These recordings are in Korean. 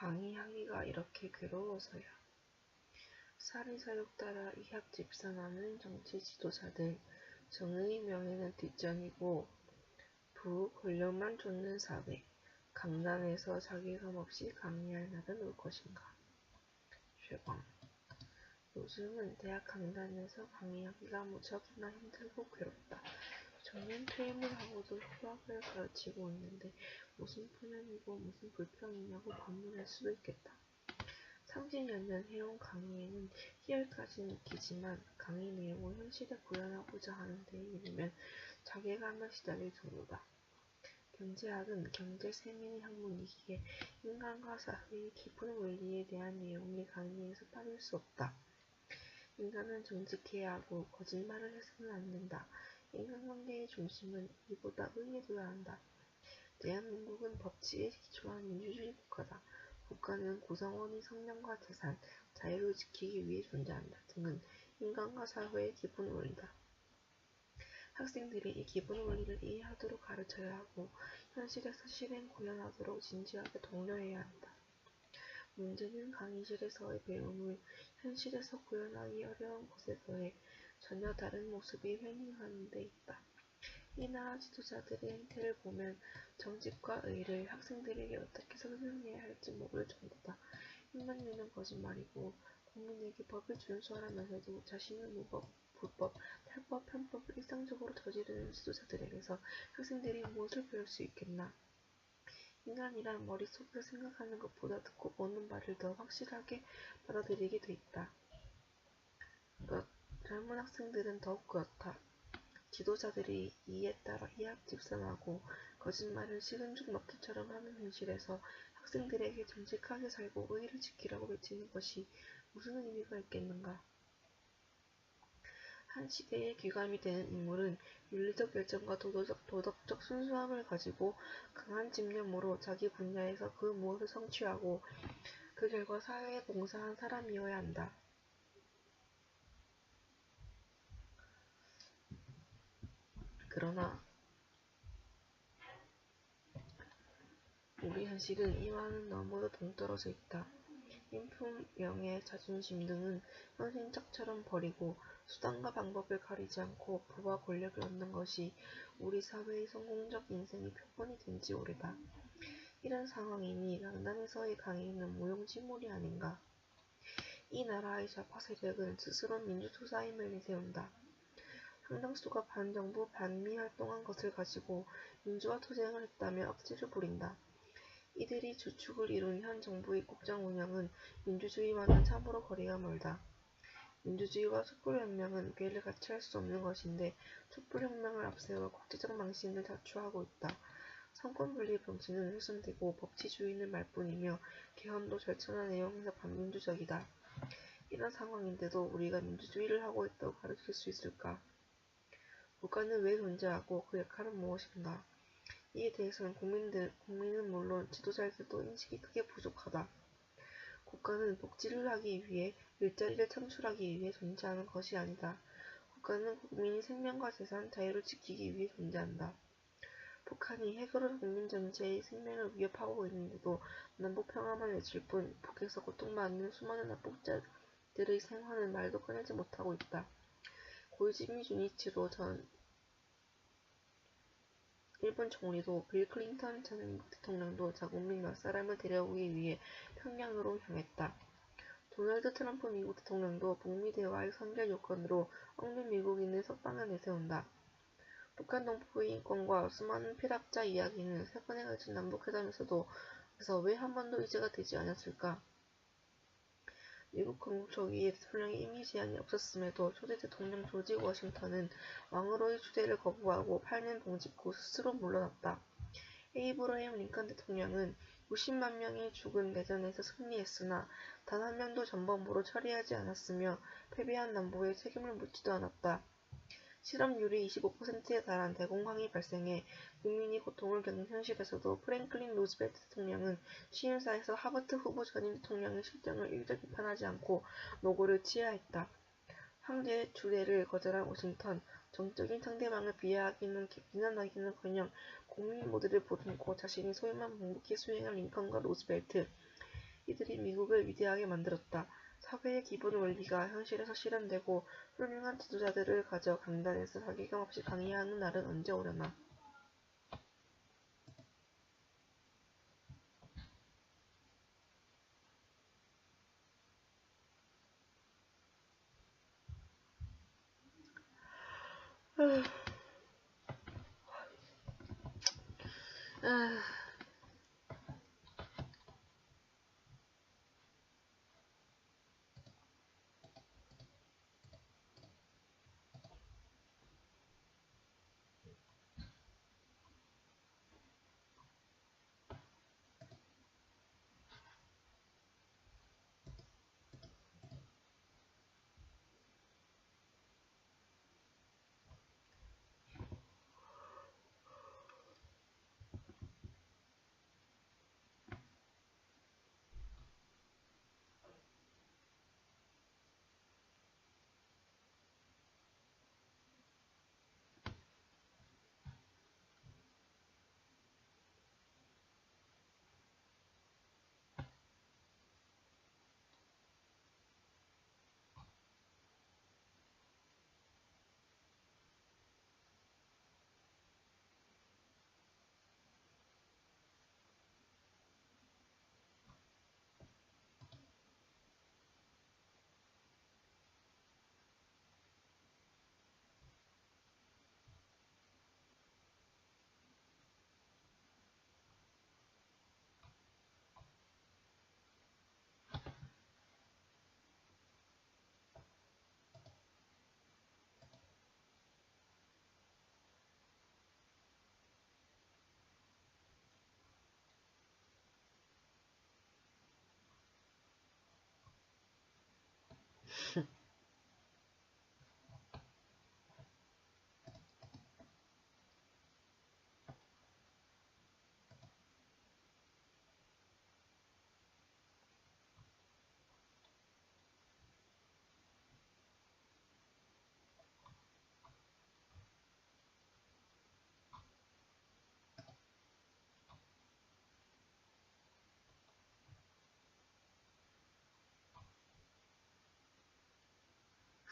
강의하기가 이렇게 괴로워서야. 사리사욕 따라 이합 집산하는 정치 지도자들, 정의의 명예는 뒷전이고 부 권력만 쫓는 사회, 강단에서 자괴감 없이 강의할 날은 올 것인가. 최광. 요즘은 대학 강단에서 강의하기가 무척이나 힘들고 괴롭다. 저는 퇴임을 하고도 수학을 가르치고 있는데 무슨 푸념이고 무슨 불평이냐고 반문할 수도 있겠다. 30여 년 해온 강의에는 희열까지 느끼지만 강의 내용을 현실에 구현하고자 하는 데에 이르면 자괴감에 시달릴 정도다. 경제학은 경제 세민의 학문이기에 인간과 사회의 깊은 원리에 대한 내용이 강의에서 빠질 수 없다. 인간은 정직해야 하고 거짓말을 해서는 안 된다. 인간관계의 중심은 이보다 의에 둬야 한다. 대한민국은 법치에 기초한 민주주의 국가다. 국가는 구성원의 성명과 재산, 자유를 지키기 위해 존재한다 등은 인간과 사회의 기본 원리다. 학생들이 이 기본 원리를 이해하도록 가르쳐야 하고 현실에서 실행 구현하도록 진지하게 독려해야 한다. 문제는 강의실에서의 배움을 현실에서 구현하기 어려운 곳에서의 전혀 다른 모습이 횡행하는 데 있다. 이 나라 지도자들의 행태를 보면 정직과 의를 학생들에게 어떻게 설명해야 할지 모를 정도다. 흉내내는 거짓말이고 국민에게 법을 준수하라면서도 자신은 무법, 불법, 탈법, 편법을 일상적으로 저지르는 지도자들에게서 학생들이 무엇을 배울 수 있겠나. 인간이란 머릿속에서 생각하는 것보다 듣고 보는 바를 더 확실하게 받아들이게 돼 있다. 젊은 학생들은 더욱 그렇다. 지도자들이 이에 따라 이합 집산하고 거짓말을 식은 죽 먹기처럼 하는 현실에서 학생들에게 정직하게 살고 의의를 지키라고 외치는 것이 무슨 의미가 있겠는가. 한 시대의 귀감이 되는 인물은 윤리적 열정과 도덕적 순수함을 가지고 강한 집념으로 자기 분야에서 그 무엇을 성취하고 그 결과 사회에 봉사한 사람이어야 한다. 그러나 우리 현실은 이와는 너무도 동떨어져 있다. 인품, 명예, 자존심 등은 현신짝처럼 버리고 수단과 방법을 가리지 않고 부와 권력을 얻는 것이 우리 사회의 성공적 인생의 표본이 된 지 오래다. 이런 상황이니 강단에서의 강의는 무용지물이 아닌가. 이 나라의 좌파 세력은 스스로 민주투사임을 내세운다. 상당수가 반정부 반미 활동한 것을 가지고 민주화 투쟁을 했다며 억지를 부린다. 이들이 주축을 이룬 현 정부의 국정 운영은 민주주의와는 참으로 거리가 멀다. 민주주의와 촛불혁명은 괴를 같이 할 수 없는 것인데 촛불혁명을 앞세워 국제적 망신을 자초하고 있다. 성권분립 정치는 훼손되고 법치주의는 말뿐이며 개헌도 절찬한 내용에서 반민주적이다. 이런 상황인데도 우리가 민주주의를 하고 있다고 가르칠 수 있을까? 국가는 왜 존재하고 그 역할은 무엇인가? 이에 대해서는 국민은 물론 지도자들도 인식이 크게 부족하다. 국가는 복지를 하기 위해 일자리를 창출하기 위해 존재하는 것이 아니다. 국가는 국민의 생명과 재산, 자유를 지키기 위해 존재한다. 북한이 핵으로 국민 전체의 생명을 위협하고 있는데도 남북 평화만 외칠 뿐 북에서 고통받는 수많은 납북자들의 생활은 말도 꺼내지 못하고 있다. 고이즈미 주니치로 전 일본 총리도 빌 클린턴 전 미국 대통령도 자국민 몇 사람을 데려오기 위해 평양으로 향했다. 도널드 트럼프 미국 대통령도 북미 대화의 선결 요건으로 억면 미국인을 석방을 내세운다. 북한 동포의 인권과 수많은 피랍자 이야기는 세 번에 걸친 남북회담에서도 왜 한 번도 의제가 되지 않았을까? 미국 건국 초기에 대통령의 임기 제한이 없었음에도 초대 대통령 조지 워싱턴은 왕으로의 추대를 거부하고 8년 봉직후 스스로 물러났다. 에이브러햄 링컨 대통령은 60만 명이 죽은 내전에서 승리했으나 단 한 명도 전범으로 처리하지 않았으며 패배한 남부에 책임을 묻지도 않았다. 실업률이 25%에 달한 대공황이 발생해 국민이 고통을 겪는 현실에서도 프랭클린 루즈벨트 대통령은 취임사에서 하버트 후보 전임 대통령의 실정을 일절 비판하지 않고 노고를 치하했다. 황제의 추대를 거절한 워싱턴, 정적인 상대방을 비난하기는커녕 국민 모두를 보듬고 자신의 소유만 묵묵히 수행한 링컨과 루즈벨트, 이들이 미국을 위대하게 만들었다. 사회의 기본 원리가 현실에서 실현되고 훌륭한 지도자들을 가져 강단에서 자괴감 없이 강의하는 날은 언제 오려나.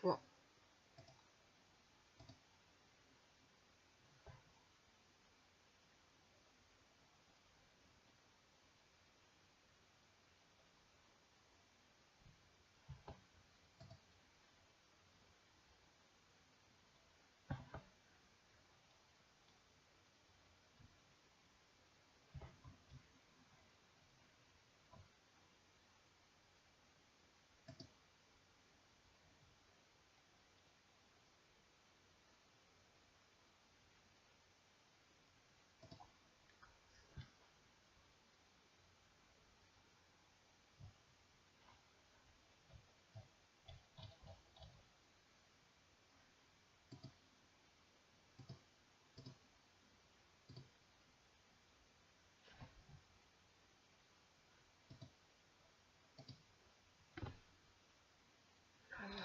좋아.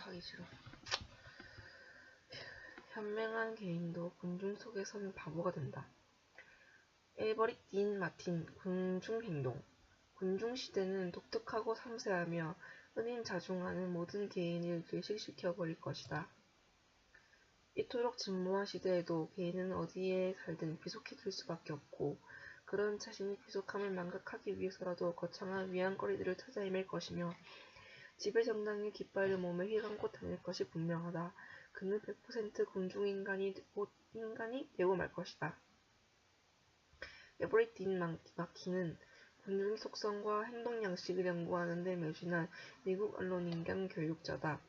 하기 싫어. 현명한 개인도 군중 속에서는 바보가 된다. 엘버릿 딘 마틴 군중행동. 군중시대는 독특하고 섬세하며 은임자중하는 모든 개인을 괴식시켜버릴 것이다. 이토록 진보한 시대에도 개인은 어디에 살든 귀속해질 수밖에 없고 그런 자신이 귀속함을 망각하기 위해서라도 거창한 위안거리들을 찾아 헤맬 것이며 지배정당의 깃발을 몸에 휘감고 다닐 것이 분명하다. 그는 100% 군중인간이 곧 인간이 되고 말 것이다. 에버릿 딘 마키는 군중의 속성과 행동 양식을 연구하는 데 매진한 미국 언론인 겸 교육자다.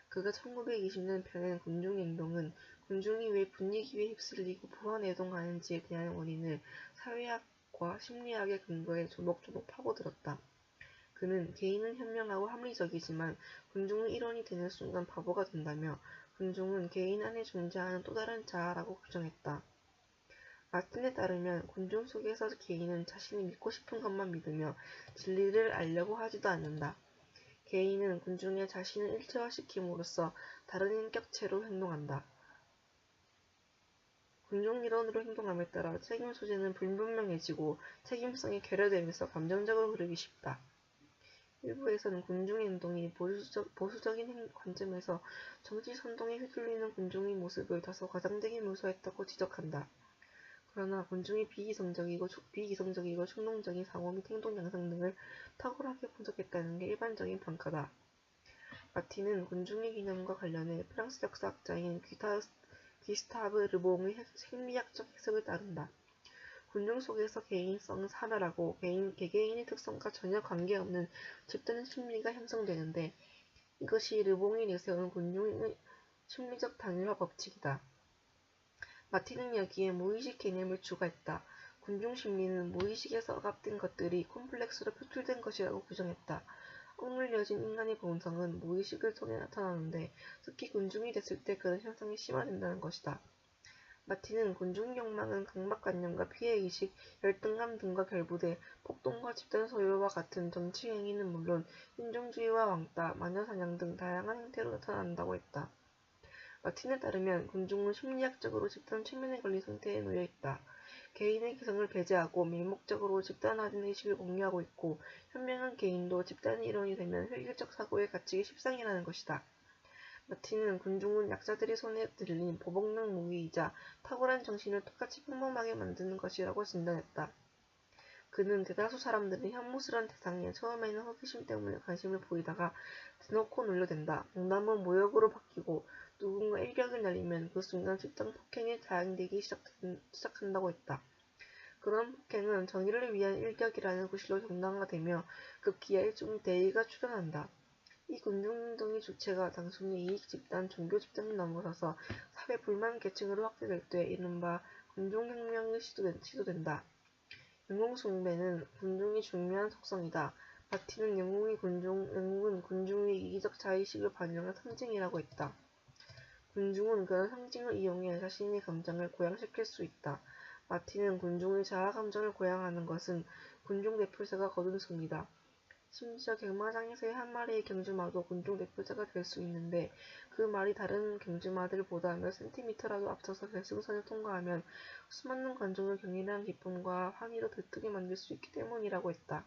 그가 1920년 펴낸 군중행동은 군중이 왜 분위기에 휩쓸리고 불안해동하는지에 대한 원인을 사회학과 심리학의 근거에 조목조목 파고들었다. 그는 개인은 현명하고 합리적이지만 군중의 일원이 되는 순간 바보가 된다며 군중은 개인 안에 존재하는 또 다른 자아라고 규정했다. 마틴에 따르면 군중 속에서 개인은 자신이 믿고 싶은 것만 믿으며 진리를 알려고 하지도 않는다. 개인은 군중에 자신을 일체화시킴으로써 다른 인격체로 행동한다. 군중일원으로 행동함에 따라 책임 소재는 불분명해지고 책임성이 결여되면서 감정적으로 흐르기 쉽다. 일부에서는 군중의 운동이 보수적인 관점에서 정치 선동에 휘둘리는 군중의 모습을 다소 과장되게 묘사했다고 지적한다. 그러나 군중이 비이성적이고 충동적인 사고 및 행동 양상 등을 탁월하게 분석했다는 게 일반적인 평가다. 마틴은 군중의 개념과 관련해 프랑스 역사학자인 귀스타브 르봉의 심리학적 해석을 따른다. 군중 속에서 개인성은 사멸하고 개개인의 특성과 전혀 관계없는 집단 심리가 형성되는데 이것이 르봉이 내세운 군중의 심리적 단일화 법칙이다. 마틴은 여기에 무의식 개념을 추가했다. 군중 심리는 무의식에서 억압된 것들이 콤플렉스로 표출된 것이라고 규정했다. 억눌려진 인간의 본성은 무의식을 통해 나타나는데 특히 군중이 됐을 때 그런 현상이 심화된다는 것이다. 마틴은 군중 욕망은 강박관념과 피해의식, 열등감 등과 결부돼 폭동과 집단 소유와 같은 정치 행위는 물론 인종주의와 왕따, 마녀사냥 등 다양한 형태로 나타난다고 했다. 마틴에 따르면 군중은 심리학적으로 집단 최면에 걸린 상태에 놓여 있다. 개인의 개성을 배제하고 맹목적으로 집단화된 의식을 공유하고 있고 현명한 개인도 집단의 일원이 되면 획일적 사고에 갇히기 십상이라는 것이다. 마틴은 군중은 약자들의 손에 들린 보복능 무기이자 탁월한 정신을 똑같이 평범하게 만드는 것이라고 진단했다. 그는 대다수 사람들은 혐오스런 대상에 처음에는 호기심 때문에 관심을 보이다가 대놓고 놀려댄다. 농담은 모욕으로 바뀌고 누군가 일격을 날리면 그 순간 집단 폭행에 자행되기 시작한다고 했다. 그런 폭행은 정의를 위한 일격이라는 구실로 정당화되며 급기야 일종의 대의가 출현한다. 이 군중운동의 주체가 단순히 이익 집단, 종교 집단을 넘어서서 사회 불만 계층으로 확대될 때 이른바 군중혁명이 시도된다. 영웅숭배는 군중의 중요한 속성이다. 마틴은 영웅은 군중의 이기적 자의식을 반영한 상징이라고 했다. 군중은 그런 상징을 이용해 자신의 감정을 고양시킬 수 있다. 마틴은 군중의 자아감정을 고양하는 것은 군중 대표자가 거둔 승리다. 심지어 경마장에서의 한 마리의 경주마도 군중 대표자가 될 수 있는데 그 말이 다른 경주마들보다 몇 센티미터라도 앞서서 결승선을 통과하면 수많은 관중을 격렬한 기쁨과 환희로 들뜨게 만들 수 있기 때문이라고 했다.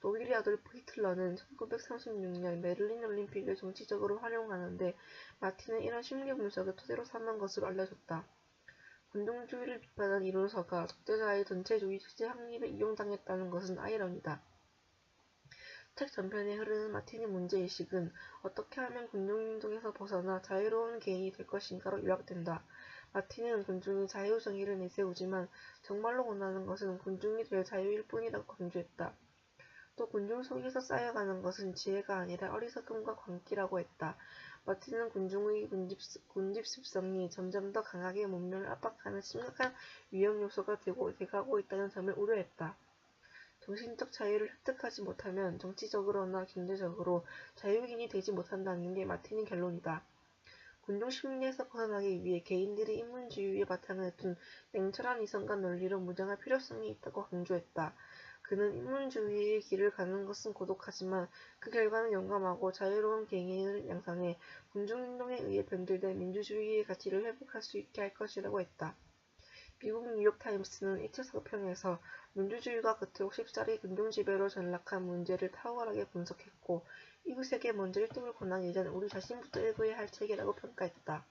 독일의 아돌프 히틀러는 1936년 베를린 올림픽을 정치적으로 활용하는데 마틴은 이런 심리 분석을 토대로 삼은 것으로 알려졌다. 군중주의를 비판한 이론서가 적대자의 전체주의 체제 확립에 이용당했다는 것은 아이러니다. 책 전편에 흐르는 마틴의 문제의식은 어떻게 하면 군중운동에서 벗어나 자유로운 개인이 될 것인가로 요약된다. 마틴은 군중이 자유정의를 내세우지만 정말로 원하는 것은 군중이 될 자유일 뿐이라고 강조했다. 또 군중 속에서 쌓여가는 것은 지혜가 아니라 어리석음과 광기라고 했다. 마틴은 군중의 군집습성이 점점 더 강하게 문명을 압박하는 심각한 위험 요소가 돼가고 있다는 점을 우려했다. 정신적 자유를 획득하지 못하면 정치적으로나 경제적으로 자유인이 되지 못한다는 게 마틴의 결론이다. 군중 심리에서 벗어나기 위해 개인들이 인문주의에 바탕을 둔 냉철한 이성과 논리로 무장할 필요성이 있다고 강조했다. 그는 인문주의의 길을 가는 것은 고독하지만 그 결과는 용감하고 자유로운 개인을 양성해 군중운동에 의해 변질된 민주주의의 가치를 회복할 수 있게 할 것이라고 했다. 미국 뉴욕타임스는 2차 서평에서 민주주의가 그토록 쉽사리 군중지배로 전락한 문제를 탁월하게 분석했고 이웃에게 먼저 1등을 권하기 전 우리 자신부터 읽어야 할 책이라고 평가했다.